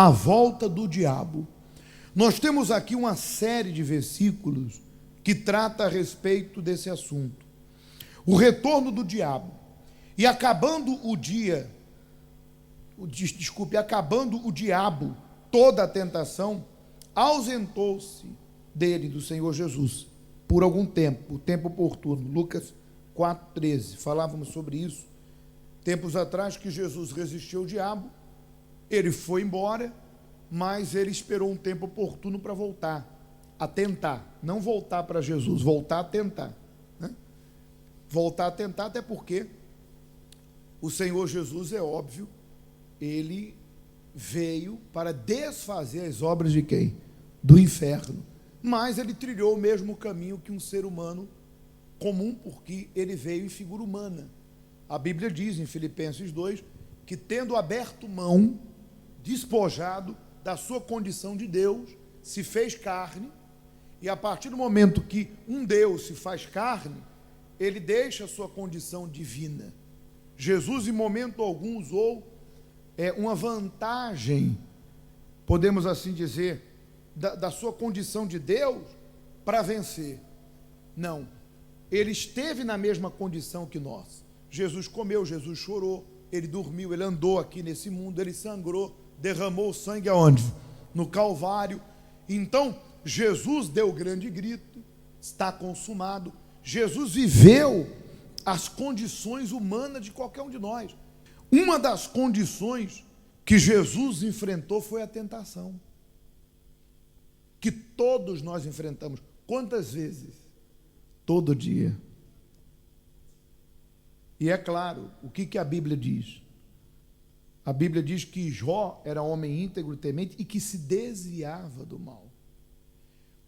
a volta do diabo. Nós temos aqui uma série de versículos que trata a respeito desse assunto. O retorno do diabo. E acabando o diabo, toda a tentação, ausentou-se dele, do Senhor Jesus, por algum tempo, o tempo oportuno. Lucas 4,13, falávamos sobre isso tempos atrás, que Jesus resistiu ao diabo, ele foi embora, mas ele esperou um tempo oportuno para voltar, a tentar, não voltar para Jesus, voltar a tentar, né? Voltar a tentar, até porque o Senhor Jesus, é óbvio, ele veio para desfazer as obras de quem? Do inferno, mas ele trilhou o mesmo caminho que um ser humano comum, porque ele veio em figura humana. A Bíblia diz em Filipenses 2, que tendo aberto mão, despojado da sua condição de Deus, se fez carne, e a partir do momento que um Deus se faz carne, ele deixa a sua condição divina. Jesus, em momento algum, usou uma vantagem, podemos assim dizer, da sua condição de Deus para vencer. Não, ele esteve na mesma condição que nós. Jesus comeu, Jesus chorou, ele dormiu, ele andou aqui nesse mundo, ele sangrou, derramou sangue aonde? No Calvário. Então, Jesus deu o grande grito, está consumado. Jesus viveu as condições humanas de qualquer um de nós. Uma das condições que Jesus enfrentou foi a tentação, que todos nós enfrentamos. Quantas vezes? Todo dia. E é claro, o que a Bíblia diz? A Bíblia diz que Jó era homem íntegro, temente e que se desviava do mal.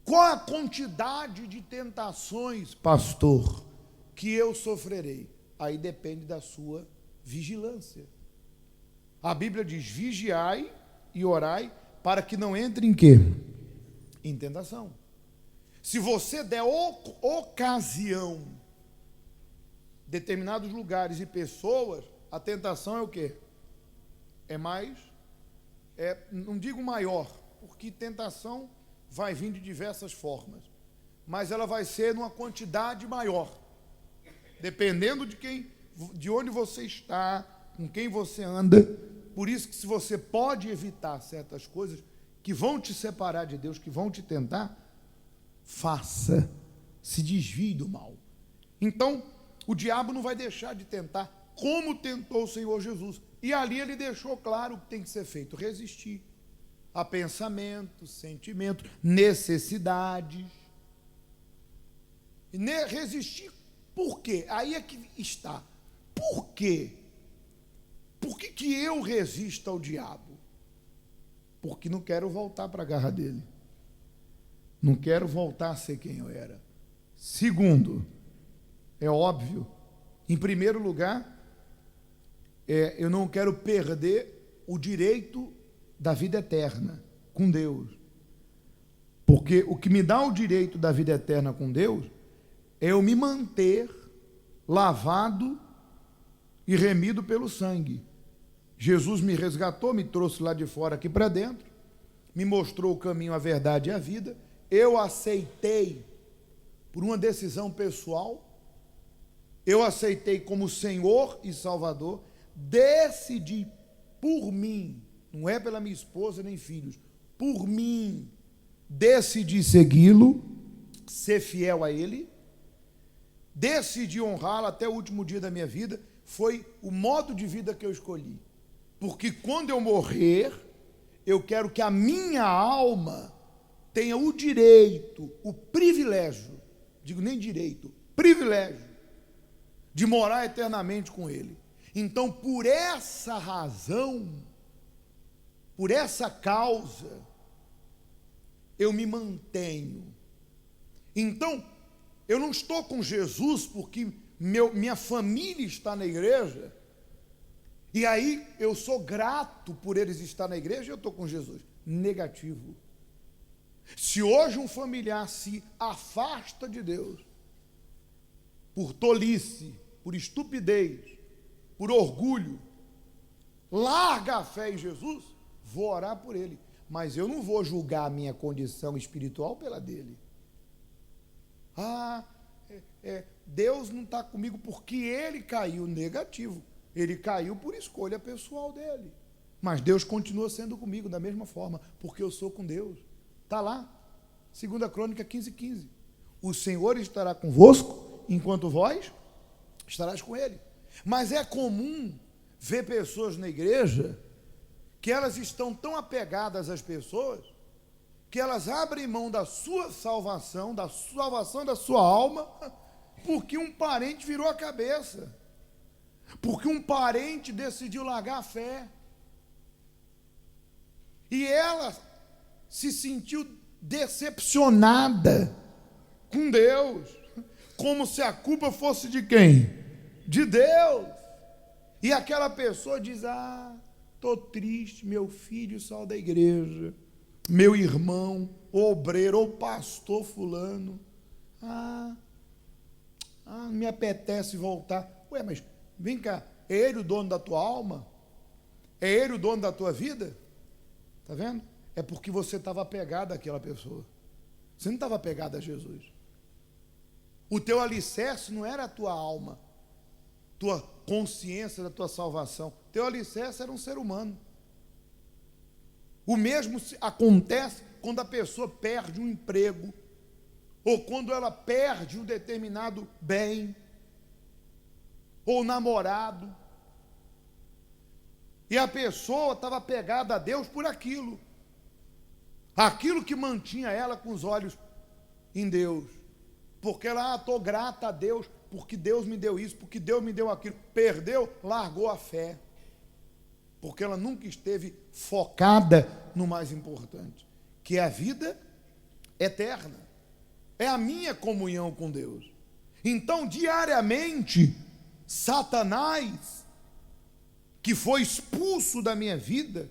Qual a quantidade de tentações, pastor, que eu sofrerei? Aí depende da sua vigilância. A Bíblia diz: vigiai e orai para que não entre em quê? Em tentação. Se você der ocasião, determinados lugares e pessoas, a tentação é o quê? Não digo maior, porque tentação vai vir de diversas formas, mas ela vai ser numa quantidade maior, dependendo de onde você está, com quem você anda. Por isso que, se você pode evitar certas coisas que vão te separar de Deus, que vão te tentar, faça, se desvie do mal. Então, o diabo não vai deixar de tentar, como tentou o Senhor Jesus. E ali ele deixou claro o que tem que ser feito: resistir a pensamentos, sentimentos, necessidades. Resistir por quê? Aí é que está. Por quê? Por que eu resisto ao diabo? Porque não quero voltar para a garra dele. Não quero voltar a ser quem eu era. Segundo, é óbvio, em primeiro lugar, eu não quero perder o direito da vida eterna com Deus. Porque o que me dá o direito da vida eterna com Deus é eu me manter lavado e remido pelo sangue. Jesus me resgatou, me trouxe lá de fora aqui para dentro, me mostrou o caminho, a verdade e a vida. Eu aceitei por uma decisão pessoal, eu aceitei como Senhor e Salvador, decidi por mim, não é pela minha esposa nem filhos, por mim, decidi segui-lo, ser fiel a Ele, decidi honrá-lo até o último dia da minha vida. Foi o modo de vida que eu escolhi, porque quando eu morrer, eu quero que a minha alma tenha o direito, o privilégio, digo nem direito, privilégio, de morar eternamente com Ele. Então, por essa razão, por essa causa, eu me mantenho. Então, eu não estou com Jesus porque minha família está na igreja, e aí eu sou grato por eles estar na igreja e eu estou com Jesus. Negativo. Se hoje um familiar se afasta de Deus, por tolice, por estupidez, por orgulho, larga a fé em Jesus, vou orar por ele, mas eu não vou julgar a minha condição espiritual pela dele. Deus não está comigo porque ele caiu. Negativo. Ele caiu por escolha pessoal dele. Mas Deus continua sendo comigo da mesma forma, porque eu sou com Deus. Está lá, 2 Crônica 15:15. O Senhor estará convosco, enquanto vós estarás com ele. Mas é comum ver pessoas na igreja que elas estão tão apegadas às pessoas que elas abrem mão da sua salvação, da salvação da sua alma, porque um parente virou a cabeça, porque um parente decidiu largar a fé. E ela se sentiu decepcionada com Deus, como se a culpa fosse de quem? De Deus. E aquela pessoa diz: estou triste, meu filho saiu da igreja, meu irmão, o obreiro, ou pastor fulano, não me apetece voltar. Ué, mas vem cá, é ele o dono da tua alma? É ele o dono da tua vida? Está vendo? É porque você estava apegado àquela pessoa. Você não estava apegado a Jesus. O teu alicerce não era a tua alma, tua consciência da tua salvação. Teu alicerce era um ser humano. O mesmo acontece quando a pessoa perde um emprego, ou quando ela perde um determinado bem, ou namorado. E a pessoa estava apegada a Deus por aquilo. Aquilo que mantinha ela com os olhos em Deus. Porque ela, estou grata a Deus, porque Deus me deu isso, porque Deus me deu aquilo. Perdeu, largou a fé. Porque ela nunca esteve focada no mais importante, que é a vida eterna. É a minha comunhão com Deus. Então, diariamente, Satanás, que foi expulso da minha vida,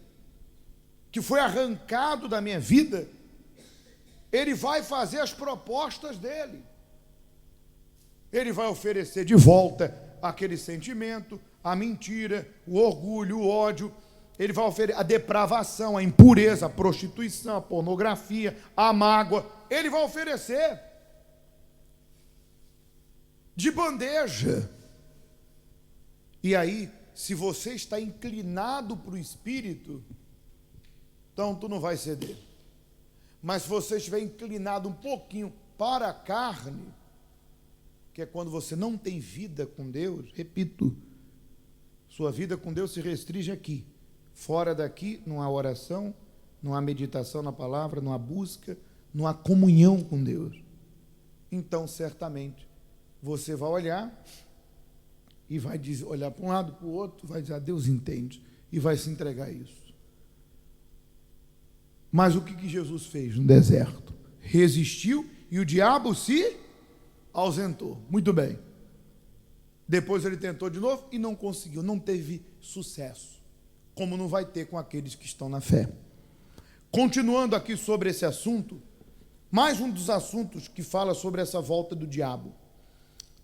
que foi arrancado da minha vida, ele vai fazer as propostas dele. Ele vai oferecer de volta aquele sentimento, a mentira, o orgulho, o ódio. Ele vai oferecer a depravação, a impureza, a prostituição, a pornografia, a mágoa. Ele vai oferecer de bandeja. E aí, se você está inclinado para o Espírito, então tu não vai ceder. Mas se você estiver inclinado um pouquinho para a carne, que é quando você não tem vida com Deus, repito, sua vida com Deus se restringe aqui. Fora daqui, não há oração, não há meditação na palavra, não há busca, não há comunhão com Deus. Então, certamente, você vai olhar e vai olhar para um lado, para o outro, vai dizer: Deus entende, e vai se entregar a isso. Mas o que Jesus fez no deserto? Resistiu e o diabo se ausentou. Muito bem. Depois ele tentou de novo e não conseguiu, não teve sucesso, como não vai ter com aqueles que estão na fé. Continuando aqui sobre esse assunto, mais um dos assuntos que fala sobre essa volta do diabo.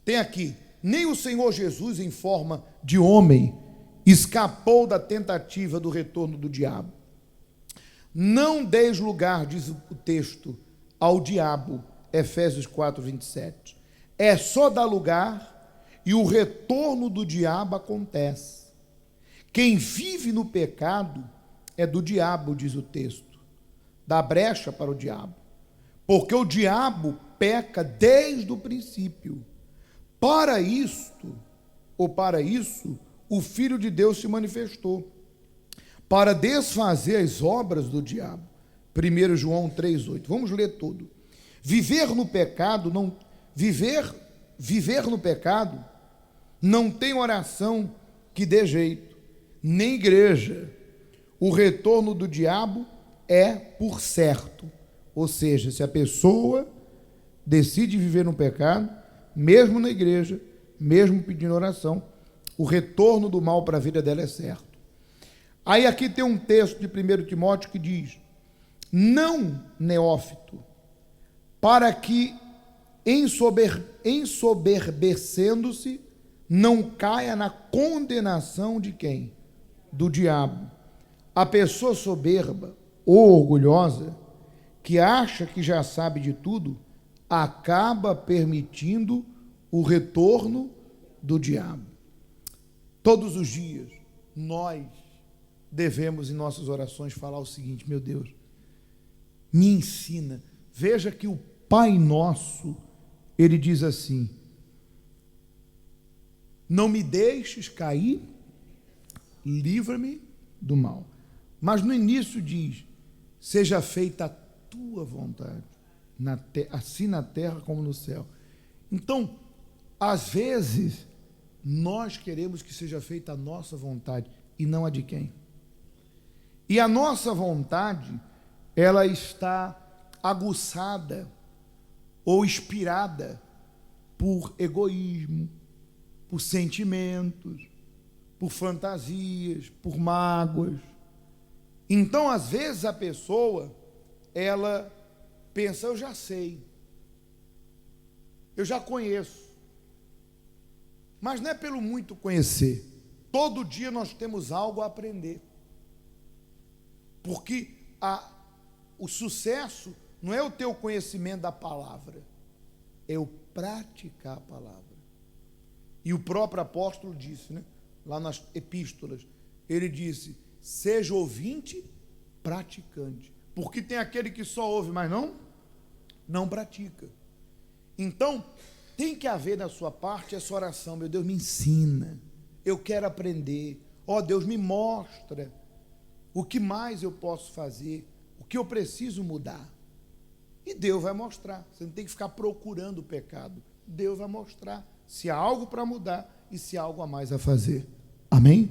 Tem aqui: nem o Senhor Jesus, em forma de homem, escapou da tentativa do retorno do diabo. Não deis lugar, diz o texto, ao diabo, Efésios 4:27. É só dar lugar e o retorno do diabo acontece. Quem vive no pecado é do diabo, diz o texto. Dá brecha para o diabo. Porque o diabo peca desde o princípio. Para isto, ou para isso, o Filho de Deus se manifestou, para desfazer as obras do diabo. 1 João 3,8. Vamos ler tudo. Viver no pecado não tem oração que dê jeito, nem igreja. O retorno do diabo é por certo. Ou seja, se a pessoa decide viver no pecado, mesmo na igreja, mesmo pedindo oração, o retorno do mal para a vida dela é certo. Aí aqui tem um texto de 1 Timóteo que diz: não, neófito, para que ensoberbecendo-se não caia na condenação de quem? Do diabo. A pessoa soberba ou orgulhosa, que acha que já sabe de tudo, acaba permitindo o retorno do diabo. Todos os dias, nós devemos, em nossas orações, falar o seguinte: meu Deus, me ensina. Veja que o Pai Nosso, ele diz assim: não me deixes cair, livra-me do mal. Mas no início diz: seja feita a tua vontade, assim na terra como no céu. Então, às vezes, nós queremos que seja feita a nossa vontade e não a de quem? E a nossa vontade, ela está aguçada ou inspirada por egoísmo, por sentimentos, por fantasias, por mágoas. Então, às vezes, a pessoa, ela pensa: eu já sei, eu já conheço. Mas não é pelo muito conhecer. Todo dia nós temos algo a aprender. Porque o sucesso não é o teu conhecimento da palavra, é o praticar a palavra. E o próprio apóstolo disse, né, lá nas epístolas, ele disse: seja ouvinte, praticante. Porque tem aquele que só ouve, mas não pratica. Então, tem que haver na sua parte essa oração: meu Deus, me ensina, eu quero aprender. Ó Deus, me mostra o que mais eu posso fazer, o que eu preciso mudar. E Deus vai mostrar. Você não tem que ficar procurando o pecado. Deus vai mostrar se há algo para mudar e se há algo a mais a fazer. Amém?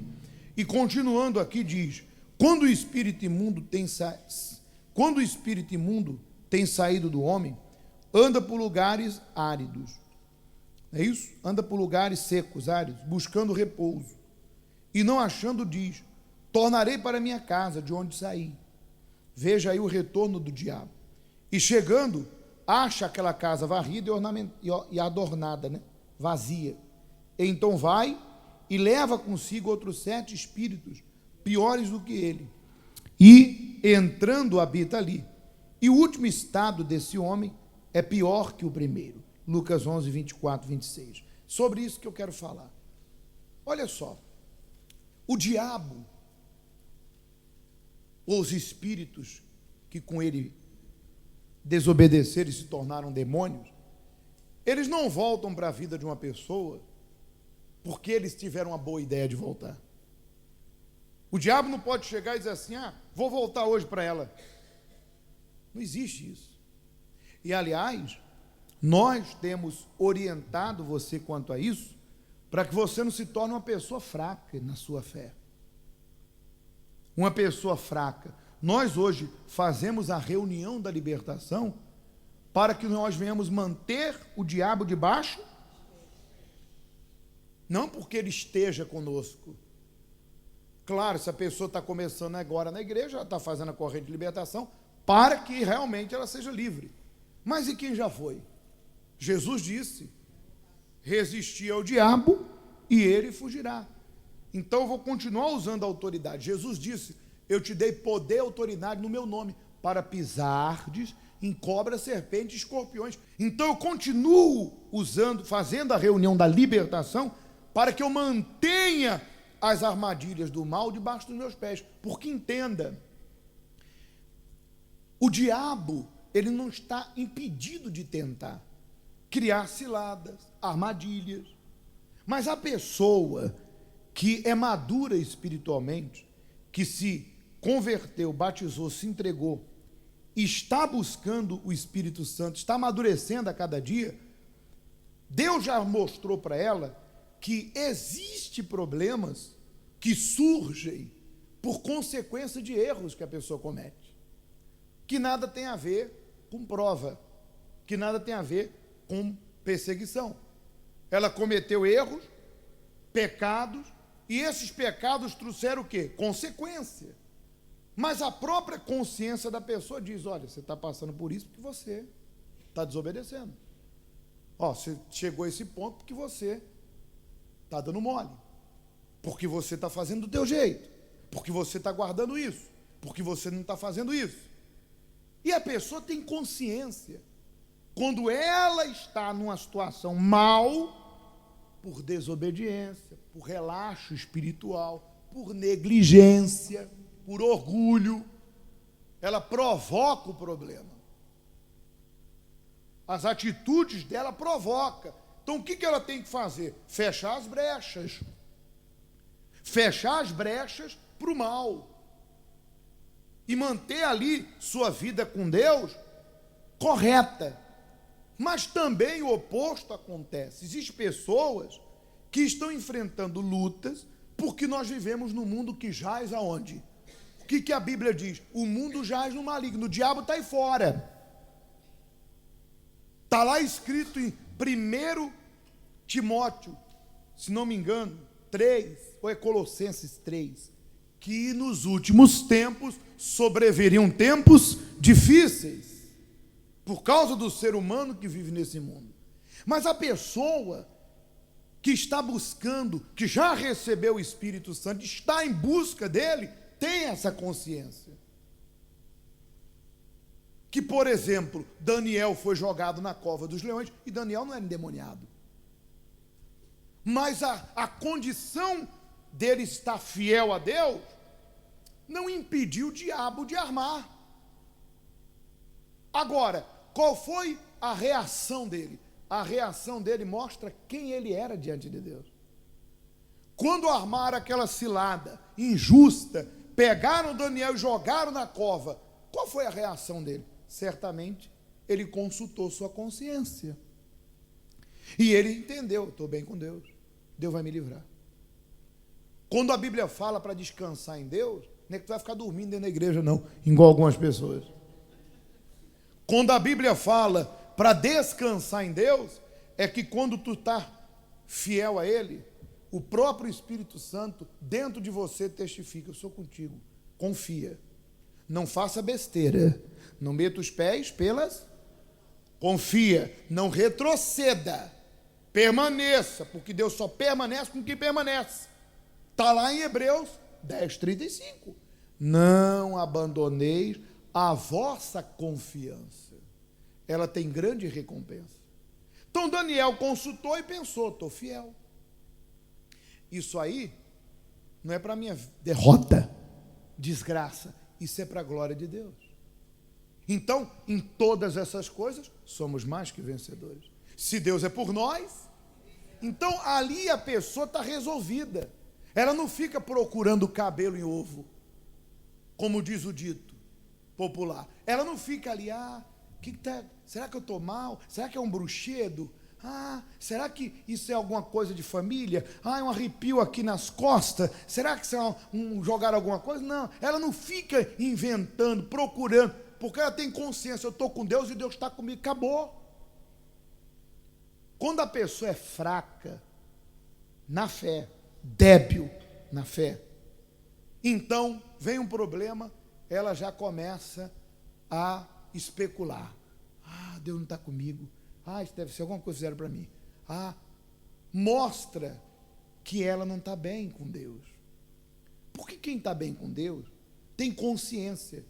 E continuando aqui diz: quando o espírito imundo tem saído do homem, anda por lugares áridos. É isso? Anda por lugares secos, áridos, buscando repouso. E não achando, diz: tornarei para minha casa, de onde saí. Veja aí o retorno do diabo. E chegando, acha aquela casa varrida e adornada, né? Vazia. Então vai e leva consigo outros 7 espíritos, piores do que ele. E, entrando, habita ali. E o último estado desse homem é pior que o primeiro. Lucas 11, 24, 26. Sobre isso que eu quero falar. Olha só. O diabo, ou os espíritos que com ele desobedeceram e se tornaram demônios, eles não voltam para a vida de uma pessoa porque eles tiveram uma boa ideia de voltar. O diabo não pode chegar e dizer assim: vou voltar hoje para ela. Não existe isso. E, aliás, nós temos orientado você quanto a isso, para que você não se torne uma pessoa fraca na sua fé. Uma pessoa fraca. Nós hoje fazemos a reunião da libertação para que nós venhamos manter o diabo debaixo, não porque ele esteja conosco. Claro, se a pessoa está começando agora na igreja, ela está fazendo a corrente de libertação, para que realmente ela seja livre. Mas e quem já foi? Jesus disse: resistir ao diabo e ele fugirá. Então eu vou continuar usando a autoridade. Jesus disse: eu te dei poder e autoridade no meu nome, para pisardes em cobras, serpentes e escorpiões. Então eu continuo usando, fazendo a reunião da libertação, para que eu mantenha as armadilhas do mal debaixo dos meus pés. Porque entenda, o diabo, ele não está impedido de tentar criar ciladas, armadilhas. Mas a pessoa que é madura espiritualmente, que se converteu, batizou, se entregou, está buscando o Espírito Santo, está amadurecendo a cada dia, Deus já mostrou para ela que existem problemas que surgem por consequência de erros que a pessoa comete, que nada tem a ver com prova, que nada tem a ver com perseguição. Ela cometeu erros, pecados, e esses pecados trouxeram o quê? Consequência. Mas a própria consciência da pessoa diz: olha, você está passando por isso porque você está desobedecendo. Você chegou a esse ponto porque você está dando mole, porque você está fazendo do teu jeito. porque você está guardando isso, porque você não está fazendo isso. E a pessoa tem consciência. Quando ela está numa situação mal, por desobediência, por relaxo espiritual, por negligência, por orgulho, ela provoca o problema. As atitudes dela provocam. Então, o que ela tem que fazer? Fechar as brechas. Fechar as brechas para o mal. E manter ali sua vida com Deus correta. Mas também o oposto acontece. Existem pessoas que estão enfrentando lutas porque nós vivemos num mundo que jaz aonde? O que a Bíblia diz? O mundo jaz no maligno, o diabo está aí fora. Está lá escrito em 1 Timóteo, se não me engano, 3, ou é Colossenses 3, que nos últimos tempos sobreviriam tempos difíceis, por causa do ser humano que vive nesse mundo. Mas a pessoa que está buscando, que já recebeu o Espírito Santo, está em busca dele, tem essa consciência. Que, por exemplo, Daniel foi jogado na cova dos leões, e Daniel não era endemoniado. Mas a condição dele estar fiel a Deus não impediu o diabo de armar. Agora, qual foi a reação dele? A reação dele mostra quem ele era diante de Deus. Quando armaram aquela cilada injusta, pegaram Daniel e jogaram na cova, qual foi a reação dele? Certamente, ele consultou sua consciência. E ele entendeu, estou bem com Deus, Deus vai me livrar. Quando a Bíblia fala para descansar em Deus, não é que tu vai ficar dormindo dentro da igreja não, igual algumas pessoas. Quando a Bíblia fala para descansar em Deus, é que quando tu está fiel a Ele, o próprio Espírito Santo dentro de você testifica, eu sou contigo, confia. Não faça besteira, não meta os pés pelas... Confia, não retroceda, permaneça, porque Deus só permanece com quem permanece. Está lá em Hebreus 10:35. Não abandoneis a vossa confiança, ela tem grande recompensa. Então Daniel consultou e pensou, estou fiel. Isso aí não é para minha derrota, desgraça, isso é para a glória de Deus. Então, em todas essas coisas, somos mais que vencedores. Se Deus é por nós, então ali a pessoa está resolvida. Ela não fica procurando cabelo em ovo, como diz o dito popular. Ela não fica ali, será que eu estou mal? Será que é um bruxedo? Será que isso é alguma coisa de família? É um arrepio aqui nas costas? Será que isso é jogar alguma coisa? Não, ela não fica inventando, procurando, porque ela tem consciência, eu estou com Deus e Deus está comigo, acabou. Quando a pessoa é fraca na fé, débil na fé, então vem um problema, ela já começa a especular. Deus não está comigo. Isso deve ser alguma coisa que fizeram para mim. Mostra que ela não está bem com Deus. Porque quem está bem com Deus tem consciência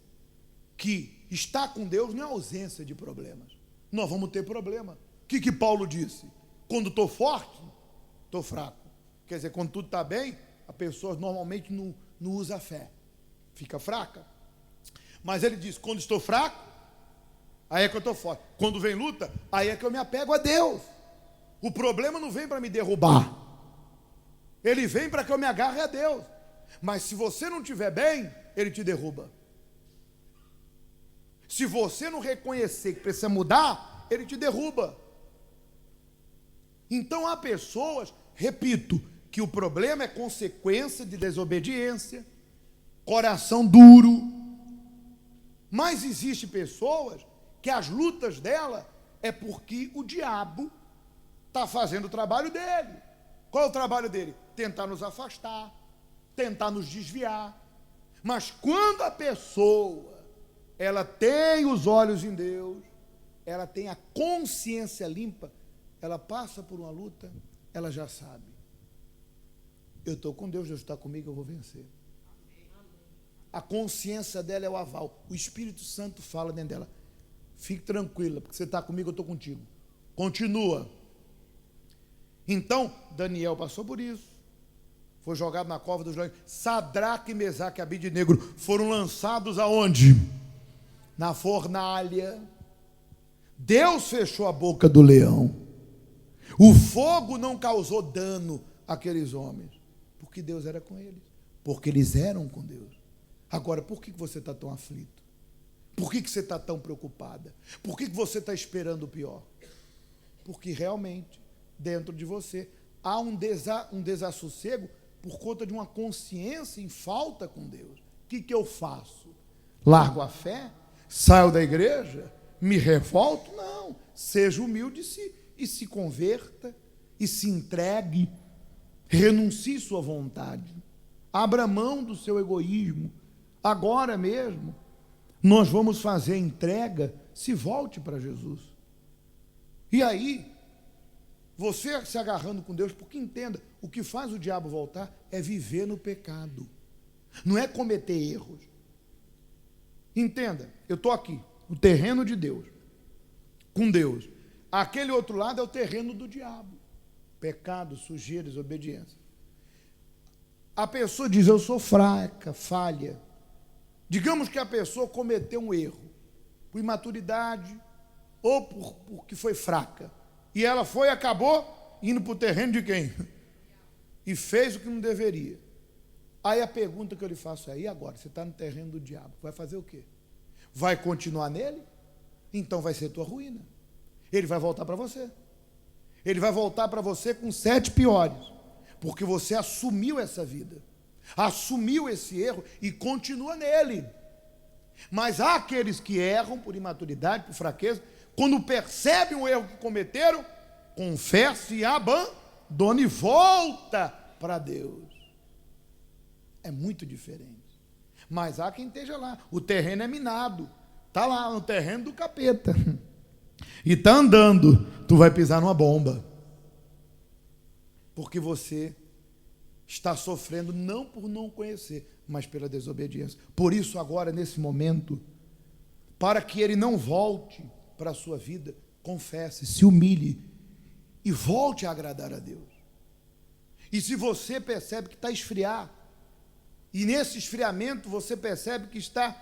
que estar com Deus não é ausência de problemas. Nós vamos ter problema. O que Paulo disse? Quando estou forte, estou fraco. Quer dizer, quando tudo está bem, a pessoa normalmente não usa a fé. Fica fraca. Mas ele diz, quando estou fraco, aí é que eu estou forte. Quando vem luta, aí é que eu me apego a Deus. O problema não vem para me derrubar. Ele vem para que eu me agarre a Deus. Mas se você não estiver bem, ele te derruba. Se você não reconhecer que precisa mudar, ele te derruba. Então há pessoas, repito, que o problema é consequência de desobediência, coração duro. Mas existem pessoas que as lutas dela é porque o diabo está fazendo o trabalho dele. Qual é o trabalho dele? Tentar nos afastar, tentar nos desviar. Mas quando a pessoa, ela tem os olhos em Deus, ela tem a consciência limpa, ela passa por uma luta, ela já sabe. Eu estou com Deus, Deus está comigo, eu vou vencer. a consciência dela é o aval. O Espírito Santo fala dentro dela. Fique tranquila, porque você está comigo, eu estou contigo. Continua. Então, Daniel passou por isso. Foi jogado na cova dos leões. Sadraque, Mesaque e Abidnego foram lançados aonde? Na fornalha. Deus fechou a boca do leão. O fogo não causou dano àqueles homens, porque Deus era com eles, porque eles eram com Deus. Agora, por que você está tão aflito? Por que você está tão preocupada? Por que você está esperando o pior? Porque realmente, dentro de você, há um desassossego por conta de uma consciência em falta com Deus. O que eu faço? Largo a fé? Saio da igreja? Me revolto? Não. Seja humilde e se converta, e se entregue, renuncie sua vontade, abra mão do seu egoísmo. Agora mesmo, nós vamos fazer a entrega, se volte para Jesus. E aí, você se agarrando com Deus, porque entenda, o que faz o diabo voltar é viver no pecado, não é cometer erros. Entenda, eu estou aqui, o terreno de Deus, com Deus. Aquele outro lado é o terreno do diabo. Pecado, sujeira, desobediência. A pessoa diz, eu sou fraca, falha. Digamos que a pessoa cometeu um erro, por imaturidade, ou porque foi fraca. E ela foi e acabou indo para o terreno de quem? E fez o que não deveria. Aí a pergunta que eu lhe faço é, e agora? Você está no terreno do diabo, vai fazer o quê? Vai continuar nele? Então vai ser tua ruína. Ele vai voltar para você. Ele vai voltar para você com 7 piores, porque você assumiu essa vida, assumiu esse erro e continua nele. Mas há aqueles que erram por imaturidade, por fraqueza, quando percebem o erro que cometeram, confessa e abandona e volta para Deus. É muito diferente. Mas há quem esteja lá, o terreno é minado, está lá no terreno do capeta, e está andando, tu vai pisar numa bomba, porque você está sofrendo não por não conhecer, mas pela desobediência. Por isso agora, nesse momento, para que ele não volte para a sua vida, confesse, se humilhe e volte a agradar a Deus. E se você percebe que está a esfriar, e nesse esfriamento você percebe que está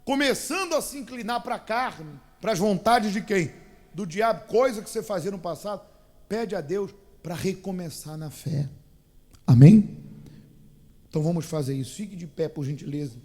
começando a se inclinar para a carne, para as vontades de quem? Do diabo, coisa que você fazia no passado, pede a Deus para recomeçar na fé. Amém? Então vamos fazer isso. Fique de pé, por gentileza.